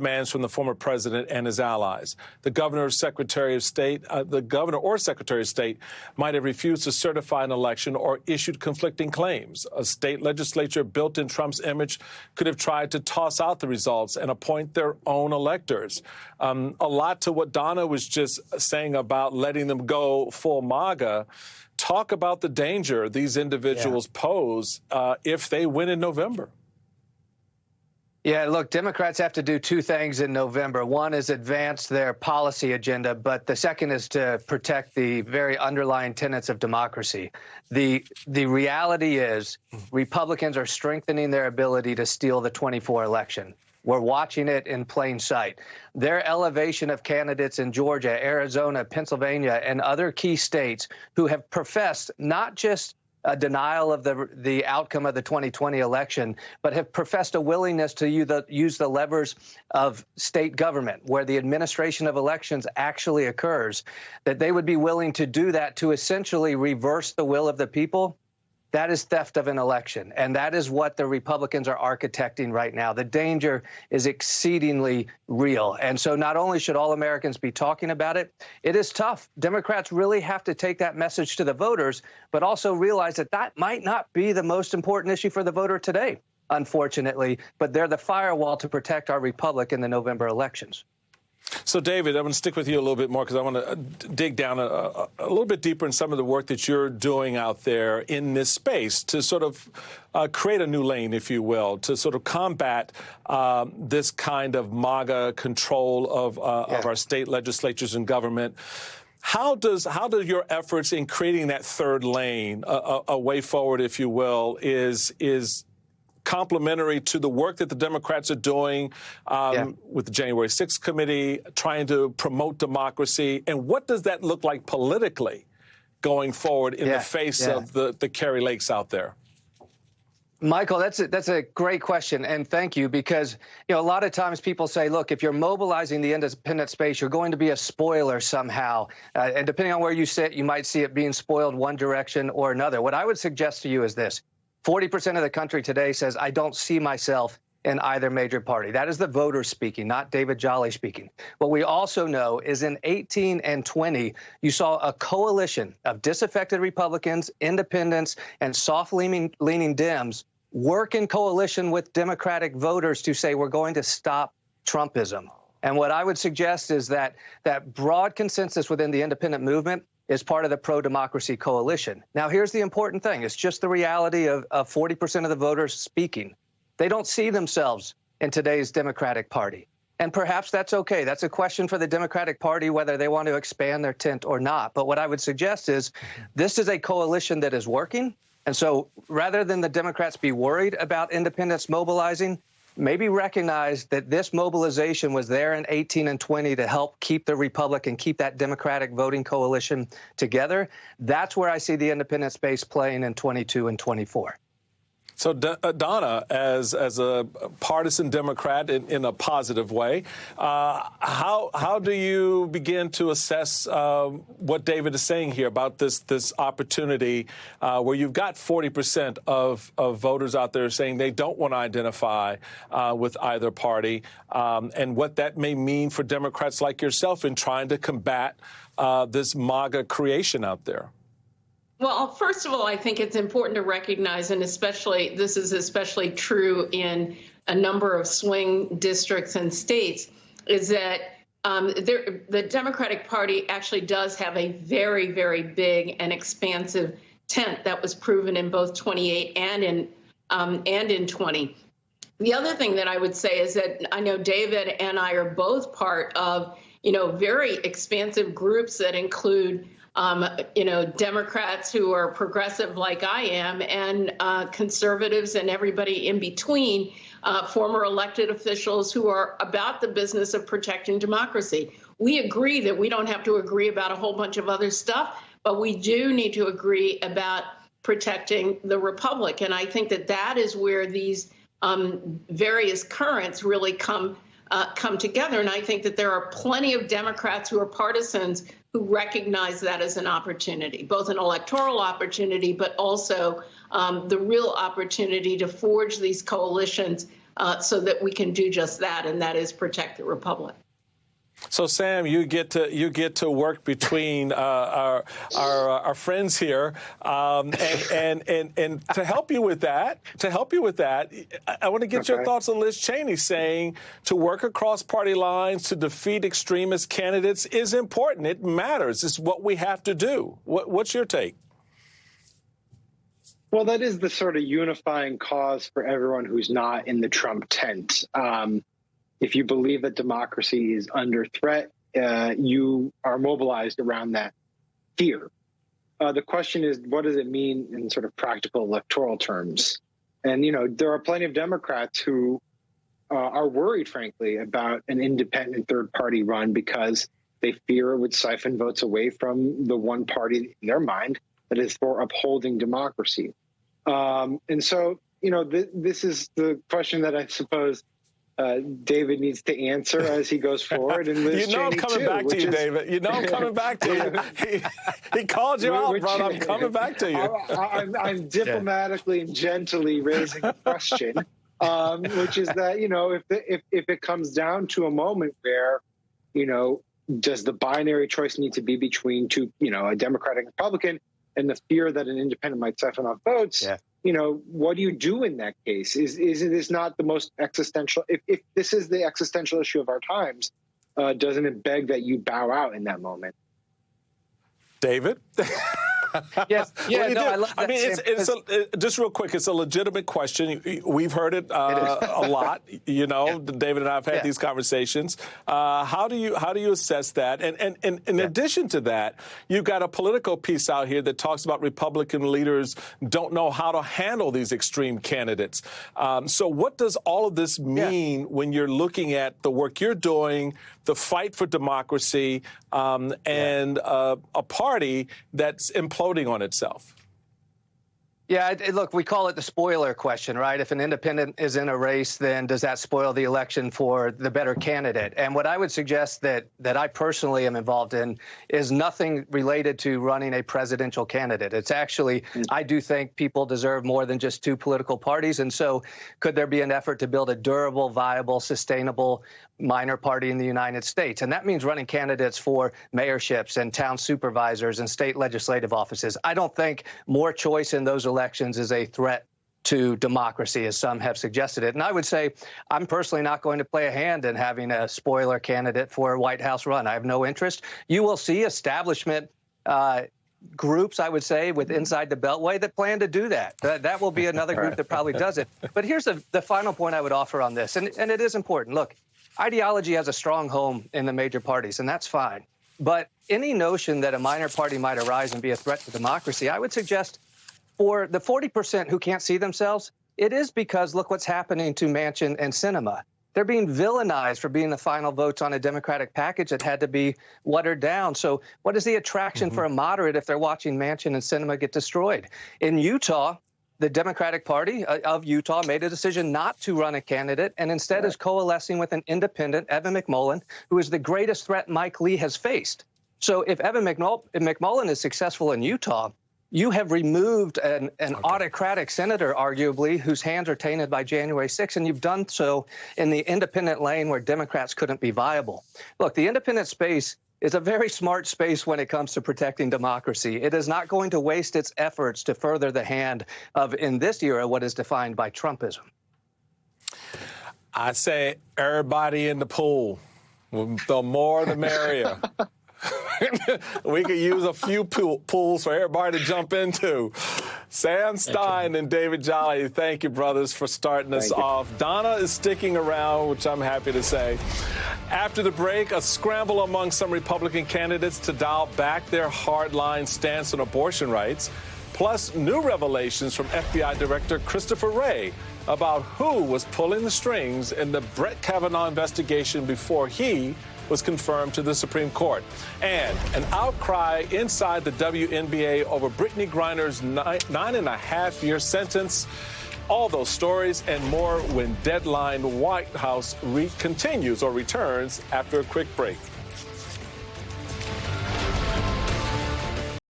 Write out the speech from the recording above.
demands from the former president and his allies. The governor or secretary of state might have refused to certify an election or issued conflicting claims. A state legislature built in Trump's image could have tried to toss out the results and appoint their own electors. A lot to what Donna was just saying about letting them go full MAGA. Talk about the danger these individuals pose if they win in November. Yeah, look, Democrats have to do two things in November. One is advance their policy agenda, but the second is to protect the very underlying tenets of democracy. The reality is Republicans are strengthening their ability to steal the 24 election. We're watching it in plain sight. Their elevation of candidates in Georgia, Arizona, Pennsylvania, and other key states who have professed not just a denial of the outcome of the 2020 election, but have professed a willingness to use the levers of state government, where the administration of elections actually occurs, that they would be willing to do that to essentially reverse the will of the people. That is theft of an election, and that is what the Republicans are architecting right now. The danger is exceedingly real, and so not only should all Americans be talking about it, it is tough. Democrats really have to take that message to the voters, but also realize that that might not be the most important issue for the voter today, unfortunately, but they're the firewall to protect our republic in the November elections. So, David, I'm going to stick with you a little bit more because I want to dig down a little bit deeper in some of the work that you're doing out there in this space to sort of create a new lane, if you will, to sort of combat this kind of MAGA control of our state legislatures and government. How do your efforts in creating that third lane, a way forward, if you will, is complementary to the work that the Democrats are doing with the January 6th committee, trying to promote democracy? And what does that look like politically going forward in the face of the Kari Lakes out there? Michael, that's a great question, and thank you, because a lot of times people say, look, if you're mobilizing the independent space, you're going to be a spoiler somehow, and depending on where you sit, you might see it being spoiled one direction or another. What I would suggest to you is this. 40% of the country today says, I don't see myself in either major party. That is the voters speaking, not David Jolly speaking. What we also know is in 18 and 20, you saw a coalition of disaffected Republicans, independents, and soft-leaning Dems work in coalition with Democratic voters to say we're going to stop Trumpism. And what I would suggest is that broad consensus within the independent movement is part of the pro-democracy coalition. Now, here's the important thing. It's just the reality of 40% of the voters speaking. They don't see themselves in today's Democratic Party. And perhaps that's okay. That's a question for the Democratic Party, whether they want to expand their tent or not. But what I would suggest is this is a coalition that is working. And so rather than the Democrats be worried about independents mobilizing, maybe recognize that this mobilization was there in 18 and 20 to help keep the Republic and keep that Democratic voting coalition together. That's where I see the independent space playing in 22 and 24. So, Donna, as a partisan Democrat in a positive way, how do you begin to assess what David is saying here about this opportunity where you've got 40% of voters out there saying they don't want to identify with either party, and what that may mean for Democrats like yourself in trying to combat this MAGA creation out there? Well, first of all, I think it's important to recognize, and this is especially true in a number of swing districts and states, is that the Democratic Party actually does have a very, very big and expansive tent that was proven in both 28 and in 20. The other thing that I would say is that I know David and I are both part of, very expansive groups that include Democrats who are progressive like I am, and conservatives and everybody in between, former elected officials who are about the business of protecting democracy. We agree that we don't have to agree about a whole bunch of other stuff, but we do need to agree about protecting the Republic. And I think that is where these various currents really come together. And I think that there are plenty of Democrats who are partisans who recognize that as an opportunity, both an electoral opportunity, but also the real opportunity to forge these coalitions so that we can do just that, and that is protect the republic. So, Sam, you get to work between our friends here, and to help you with that, I want to get your thoughts on Liz Cheney saying to work across party lines to defeat extremist candidates is important. It matters. It's what we have to do. What's your take? Well, that is the sort of unifying cause for everyone who's not in the Trump tent. If you believe that democracy is under threat, you are mobilized around that fear. The question is, what does it mean in sort of practical electoral terms? And, there are plenty of Democrats who are worried, frankly, about an independent third-party run because they fear it would siphon votes away from the one party in their mind that is for upholding democracy. And so, this is the question that I suppose David needs to answer as he goes forward. And Liz I'm Cheney coming too, back to you, David. I'm coming back to you. He called you out, brother. I'm coming back to you. I'm diplomatically and gently raising a question, which is that, if it comes down to a moment where, does the binary choice need to be between two, a Democratic and Republican, and the fear that an independent might siphon off votes? Yeah. What do you do in that case? Is this not the most existential? If this is the existential issue of our times, doesn't it beg that you bow out in that moment? David? Yes. Yeah. No, I love that. I mean, just real quick, it's a legitimate question. We've heard it a lot. David and I have had these conversations. How do you assess that? And in addition to that, you've got a political piece out here that talks about Republican leaders don't know how to handle these extreme candidates. So what does all of this mean when you're looking at the work you're doing, the fight for democracy, and a party that's imploding on itself? Yeah, look, we call it the spoiler question, right? If an independent is in a race, then does that spoil the election for the better candidate? And what I would suggest that I personally am involved in is nothing related to running a presidential candidate. It's actually, I do think people deserve more than just two political parties. And so could there be an effort to build a durable, viable, sustainable minor party in the United States? And that means running candidates for mayorships and town supervisors and state legislative offices. I don't think more choice in those elections is a threat to democracy, as some have suggested it. And I would say I'm personally not going to play a hand in having a spoiler candidate for a White House run. I have no interest. You will see establishment groups, I would say, with inside the Beltway that plan to do that. That will be another group that probably does it. But here's the final point I would offer on this, and it is important. Look, ideology has a strong home in the major parties, and that's fine. But any notion that a minor party might arise and be a threat to democracy, I would suggest for the 40% who can't see themselves, it is because look what's happening to Manchin and Sinema. They're being villainized for being the final votes on a Democratic package that had to be watered down. So what is the attraction for a moderate if they're watching Manchin and Sinema get destroyed? In Utah, the Democratic Party of Utah made a decision not to run a candidate and instead is coalescing with an independent, Evan McMullin, who is the greatest threat Mike Lee has faced. So if Evan McMullin is successful in Utah, you have removed an autocratic senator, arguably, whose hands are tainted by January 6th, and you've done so in the independent lane where Democrats couldn't be viable. Look, the independent space is a very smart space when it comes to protecting democracy. It is not going to waste its efforts to further the hand of, in this era, what is defined by Trumpism. I say everybody in the pool. The more, the merrier. We could use a few pools for everybody to jump into. Sam Stein and David Jolly, thank you, brothers, for starting us off. Donna is sticking around, which I'm happy to say. After the break, a scramble among some Republican candidates to dial back their hardline stance on abortion rights, plus new revelations from FBI Director Christopher Wray about who was pulling the strings in the Brett Kavanaugh investigation before he was confirmed to the Supreme Court. And an outcry inside the WNBA over Brittany Griner's 9.5-year sentence. All those stories and more when Deadline White House returns after a quick break.